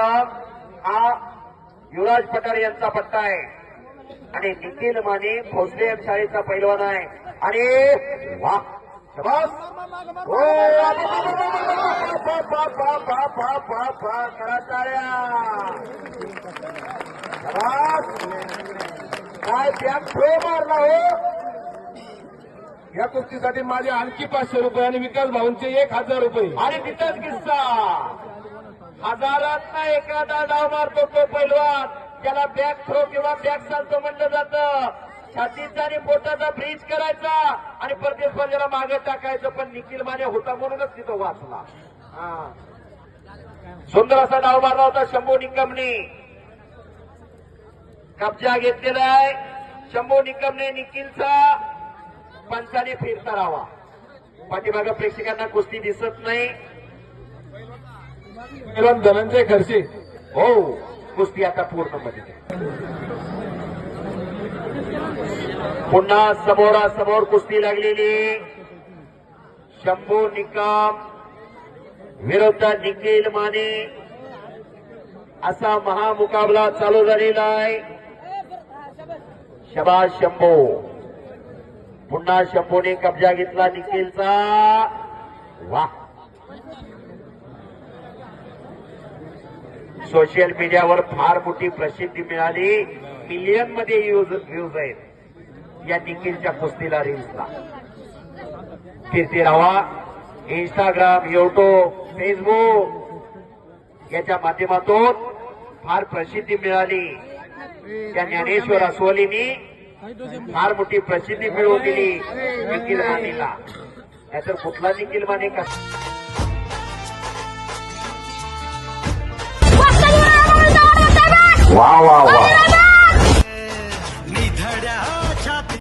निकम हा युवराज पठार यांचा पट्टा आहे आणि निखिल माने भोसले शाळेचा पैलवान आहे आणि वा शाबास हो करा टाळ्या शाबास काय बॅग थ्रो मारला हो या कुस्तीसाठी माझे आणखी 500 रुपये आणि विकास भाऊंचे 1000 रुपये आणि तिथंच किस्सा हजारात एखादा डाव मारतो तो पैलवान त्याला बॅक थ्रो किंवा बॅक चालतो म्हणलं जातं छातीचा आणि बोटाचा ब्रिज करायचा आणि प्रतिस्पर्धेला मागे टाकायचं पण निखिल माने होता म्हणूनच तिथं वाचला सुंदर असा डाव मारला होता शंभू निकमने कब्जा घेतलेला आहे शंभू निकमने निखिलचा पंचाने फिरता राहावा पाठीमागं प्रेक्षकांना कुस्ती दिसत नाही पैलवान धनंजय खर्चे हो कुस्ती आता पूर्णमध्ये पुन्हा समोरासमोर कुस्ती लागलेली शंभू निकम विरुद्ध निखिल माने असा महामुकाबला चालू झालेला आहे शबाश शंभू पुन्हा शंभूने कब्जा घेतला निखिलचा वा सोशल मीडियावर फार मोठी प्रसिद्धी मिळाली मिलियन मध्ये व्ह्यूज आहेत या निखिलच्या कुस्तीला रील्सला फिरते राहा इंस्टाग्राम युट्यूब फेसबुक याच्या माध्यमातून फार प्रसिद्धी मिळाली त्या ज्ञानेश्वर अस्वलींनी फार मोठी प्रसिद्धी मिळवून दिली निखिल मानेला नाहीतर कुठला निखिल माने का वा वा वा